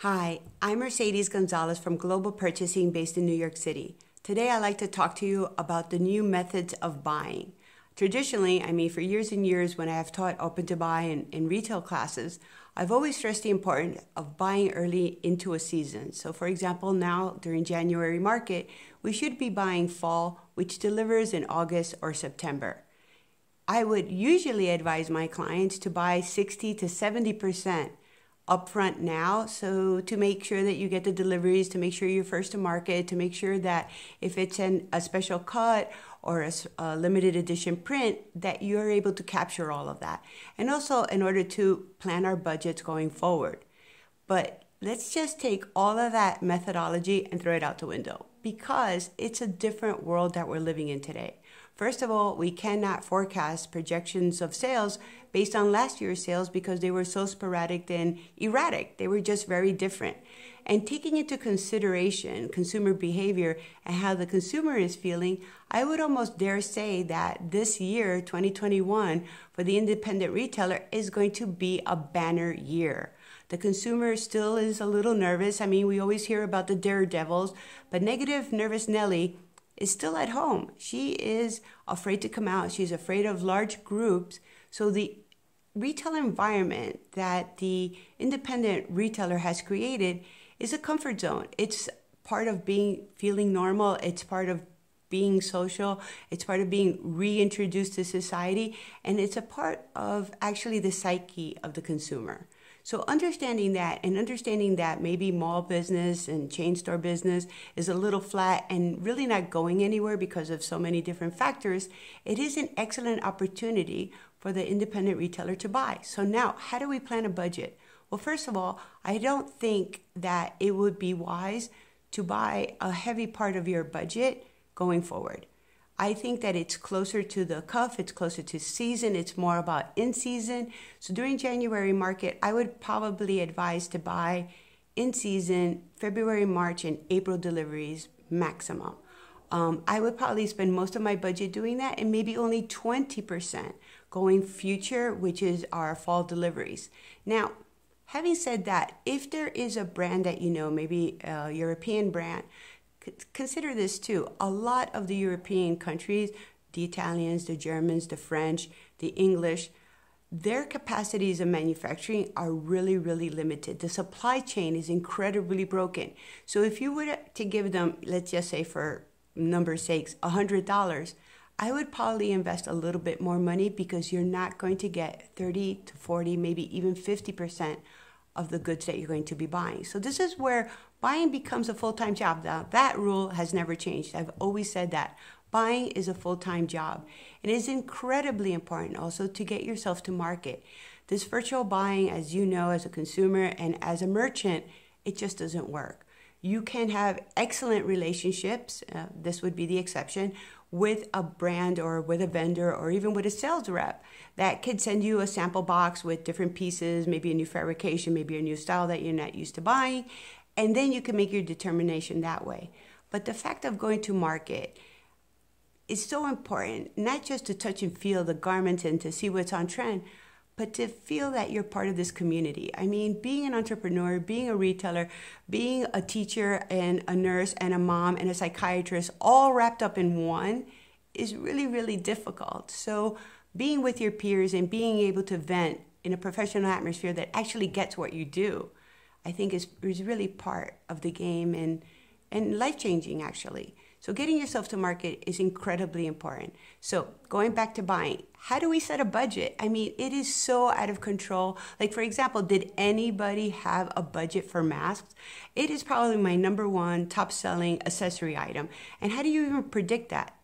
Hi, I'm Mercedes Gonzalez from Global Purchasing based in New York City. Today I'd like to talk to you about the new methods of buying. Traditionally, for years and years when I have taught open to buy in retail classes, I've always stressed the importance of buying early into a season. So for example, now during January market, we should be buying fall, which delivers in August or September. I would usually advise my clients to buy 60 to 70% upfront now, so to make sure that you get the deliveries, to make sure you're first to market, to make sure that if it's a special cut or a limited edition print, that you're able to capture all of that. And also in order to plan our budgets going forward. But let's just take all of that methodology and throw it out the window, because it's a different world that we're living in today. First of all, we cannot forecast projections of sales based on last year's sales because they were so sporadic and erratic. They were just very different. And taking into consideration consumer behavior and how the consumer is feeling, I would almost dare say that this year, 2021, for the independent retailer is going to be a banner year. The consumer still is a little nervous. We always hear about the daredevils, but negative nervous Nelly is still at home. She is afraid to come out. She's afraid of large groups. So the retail environment that the independent retailer has created is a comfort zone. It's part of feeling normal. It's part of being social. It's part of being reintroduced to society. And it's a part of actually the psyche of the consumer. So understanding that and understanding that maybe mall business and chain store business is a little flat and really not going anywhere because of so many different factors, it is an excellent opportunity for the independent retailer to buy. So now, how do we plan a budget? Well, first of all, I don't think that it would be wise to buy a heavy part of your budget going forward. I think that it's closer to the cuff, it's closer to season, it's more about in season. So during January market, I would probably advise to buy in season, February, March, and April deliveries maximum. I would probably spend most of my budget doing that and maybe only 20% going future, which is our fall deliveries. Now, having said that, if there is a brand that you know, maybe a European brand, consider this too. A lot of the European countries, the Italians, the Germans, the French, the English, their capacities of manufacturing are really, really limited. The supply chain is incredibly broken. So if you were to give them, let's just say for number's sakes, $100, I would probably invest a little bit more money because you're not going to get 30 to 40, maybe even 50% of the goods that you're going to be buying. So this is where buying becomes a full-time job. Now, that rule has never changed. I've always said that. Buying is a full-time job. It is incredibly important also to get yourself to market. This virtual buying, as you know, as a consumer and as a merchant, it just doesn't work. You can have excellent relationships, this would be the exception, with a brand or with a vendor or even with a sales rep that could send you a sample box with different pieces, maybe a new fabrication, maybe a new style that you're not used to buying, and then you can make your determination that way. But the fact of going to market is so important, not just to touch and feel the garments and to see what's on trend, but to feel that you're part of this community. Being an entrepreneur, being a retailer, being a teacher and a nurse and a mom and a psychiatrist all wrapped up in one is really, really difficult. So being with your peers and being able to vent in a professional atmosphere that actually gets what you do, I think is really part of the game and life-changing actually. So getting yourself to market is incredibly important. So going back to buying, how do we set a budget? It is so out of control. Like for example, did anybody have a budget for masks? It is probably my number one top selling accessory item. And how do you even predict that?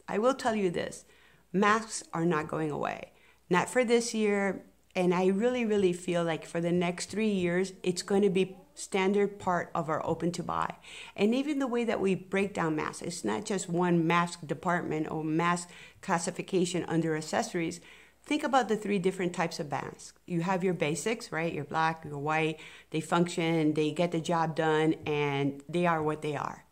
I will tell you this, masks are not going away. Not for this year. And I really, really feel like for the next 3 years, it's going to be standard part of our open to buy. And even the way that we break down masks, it's not just one mask department or mask classification under accessories. Think about the 3 different types of masks. You have your basics, right? Your black, your white, they function, they get the job done, and they are what they are.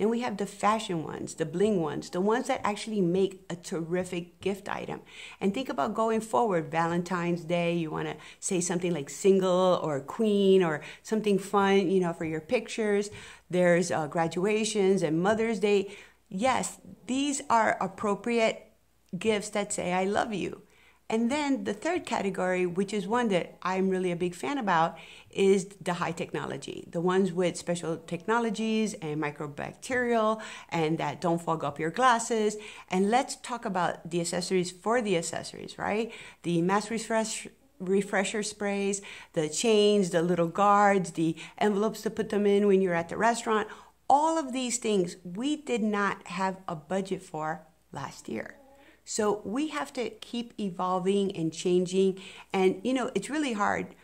Then we have the fashion ones, the bling ones, the ones that actually make a terrific gift item. And think about going forward, Valentine's Day, you want to say something like single or queen or something fun, for your pictures. There's graduations and Mother's Day. Yes, these are appropriate gifts that say, I love you. And then the third category, which is one that I'm really a big fan about, is the high technology. The ones with special technologies and microbacterial and that don't fog up your glasses. And let's talk about the accessories for the accessories, right? The mass refresher sprays, the chains, the little guards, the envelopes to put them in when you're at the restaurant. All of these things we did not have a budget for last year. So we have to keep evolving and changing. And, it's really hard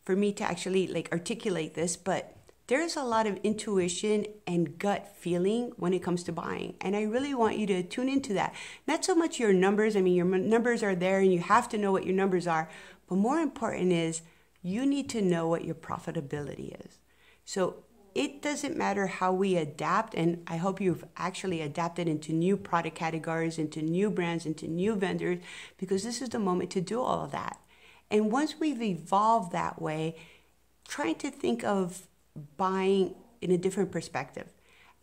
for me to actually articulate this, but there's a lot of intuition and gut feeling when it comes to buying. And I really want you to tune into that. Not so much your numbers. I mean, your numbers are there and you have to know what your numbers are. But more important is you need to know what your profitability is. So it doesn't matter how we adapt, and I hope you've actually adapted into new product categories, into new brands, into new vendors, because this is the moment to do all of that. And once we've evolved that way, trying to think of buying in a different perspective.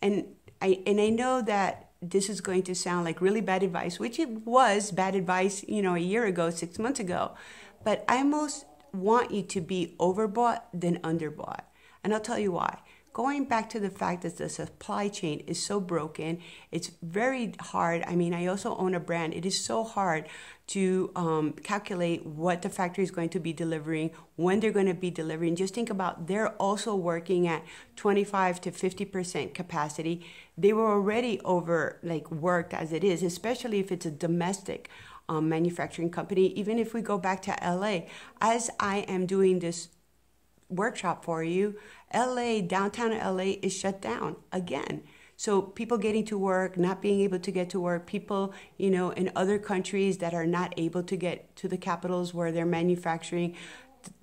And I know that this is going to sound like really bad advice, which it was bad advice, a year ago, 6 months ago. But I most want you to be overbought than underbought. And I'll tell you why. Going back to the fact that the supply chain is so broken, it's very hard. I mean, I also own a brand. It is so hard to calculate what the factory is going to be delivering, when they're going to be delivering. Just think about, they're also working at 25 to 50% capacity. They were already worked as it is, especially if it's a domestic manufacturing company. Even if we go back to LA, as I am doing this workshop for you, downtown LA is shut down again. So people getting to work, not being able to get to work, people, in other countries that are not able to get to the capitals where they're manufacturing,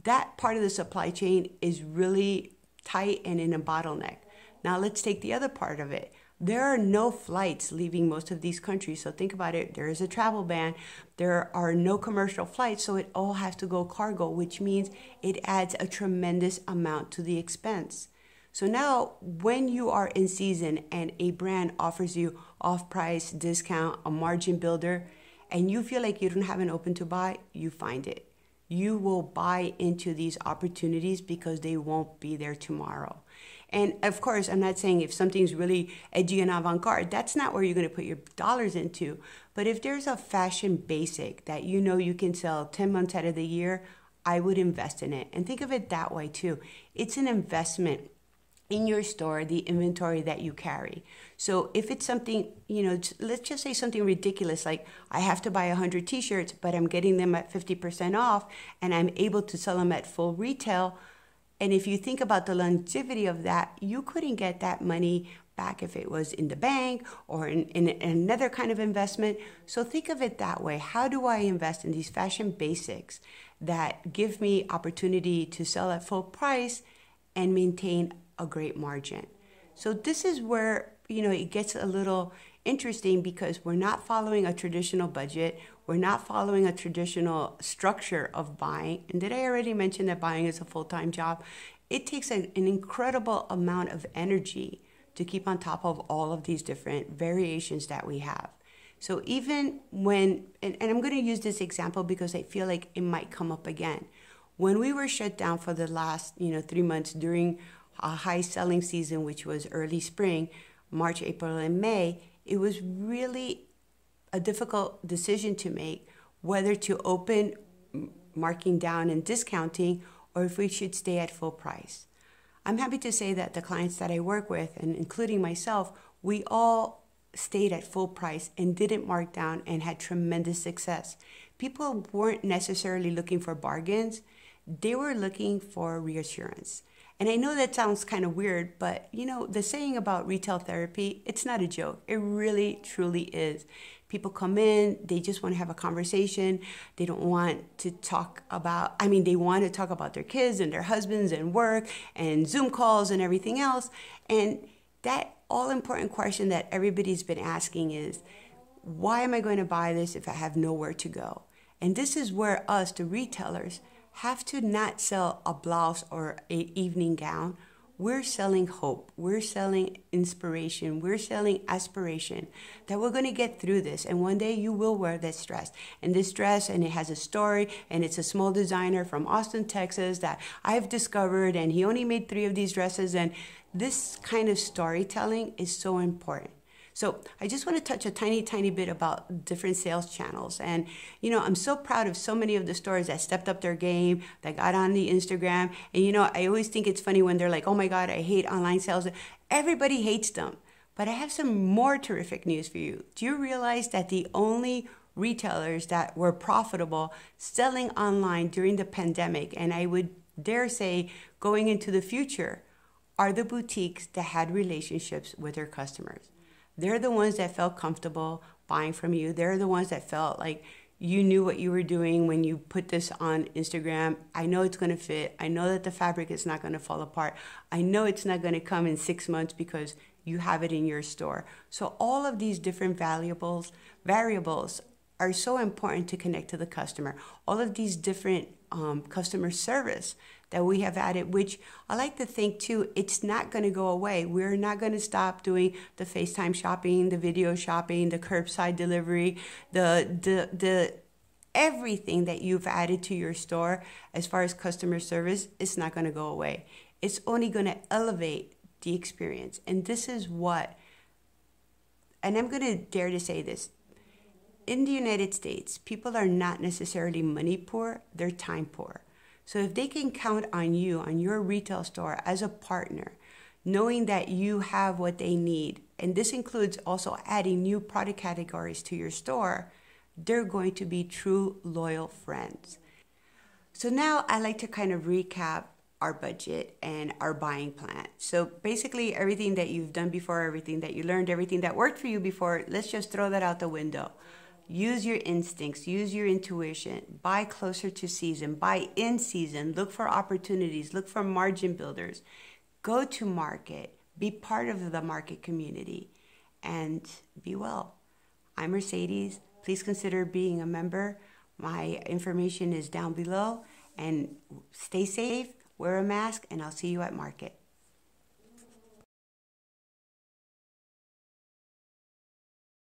that part of the supply chain is really tight and in a bottleneck. Now let's take the other part of it. There are no flights leaving most of these countries. So think about it. There is a travel ban. There are no commercial flights. So it all has to go cargo, which means it adds a tremendous amount to the expense. So now when you are in season and a brand offers you off-price, discount, a margin builder, and you feel like you don't have an open to buy, you find it. You will buy into these opportunities because they won't be there tomorrow. And of course, I'm not saying if something's really edgy and avant-garde, that's not where you're going to put your dollars into. But if there's a fashion basic that you can sell 10 months out of the year, I would invest in it. And think of it that way too. It's an investment in your store, the inventory that you carry. So if it's something, let's just say something ridiculous, like I have to buy 100 t-shirts, but I'm getting them at 50% off and I'm able to sell them at full retail. And if you think about the longevity of that, you couldn't get that money back if it was in the bank or in another kind of investment. So think of it that way. How do I invest in these fashion basics that give me opportunity to sell at full price and maintain a great margin? So this is where, it gets a little interesting because we're not following a traditional budget. We're not following a traditional structure of buying. And did I already mention that buying is a full-time job? It takes an incredible amount of energy to keep on top of all of these different variations that we have. So even when, and I'm going to use this example because I feel like it might come up again. When we were shut down for the last, 3 months during a high selling season, which was early spring, March, April, and May, it was really a difficult decision to make whether to open marking down and discounting or if we should stay at full price. I'm happy to say that the clients that I work with, and including myself, we all stayed at full price and didn't mark down and had tremendous success. People weren't necessarily looking for bargains. They were looking for reassurance. And I know that sounds kind of weird, but the saying about retail therapy, it's not a joke. It really, truly is. People come in, they just want to have a conversation. They don't want to talk about, they want to talk about their kids and their husbands and work and Zoom calls and everything else. And that all-important question that everybody's been asking is, why am I going to buy this if I have nowhere to go? And this is where us, the retailers, have to not sell a blouse or an evening gown. We're selling hope. We're selling inspiration. We're selling aspiration that we're going to get through this. And one day you will wear this dress. And this dress, and it has a story, and it's a small designer from Austin, Texas that I've discovered, and he only made 3 of these dresses. And this kind of storytelling is so important. So I just want to touch a tiny bit about different sales channels. And, I'm so proud of so many of the stores that stepped up their game, that got on the Instagram. And, I always think it's funny when they're like, oh my God, I hate online sales. Everybody hates them. But I have some more terrific news for you. Do you realize that the only retailers that were profitable selling online during the pandemic, and I would dare say going into the future, are the boutiques that had relationships with their customers? They're the ones that felt comfortable buying from you. They're the ones that felt like you knew what you were doing when you put this on Instagram. I know it's going to fit. I know that the fabric is not going to fall apart. I know it's not going to come in 6 months because you have it in your store. So all of these different variables are so important to connect to the customer. All of these different customer service that we have added, which I like to think too, it's not going to go away. We're not going to stop doing the FaceTime shopping, the video shopping, the curbside delivery, the everything that you've added to your store as far as customer service. It's not going to go away. It's only going to elevate the experience. And this is what, and I'm going to dare to say this, in the United States, people are not necessarily money poor, they're time poor. So if they can count on you, on your retail store as a partner, knowing that you have what they need, and this includes also adding new product categories to your store, they're going to be true loyal friends. So now I like to kind of recap our budget and our buying plan. So basically everything that you've done before, everything that you learned, everything that worked for you before, let's just throw that out the window. Use your instincts, use your intuition, buy closer to season, buy in season, look for opportunities, look for margin builders, go to market, be part of the market community, and be well. I'm Mercedes. Please consider being a member. My information is down below, and stay safe, wear a mask, and I'll see you at market.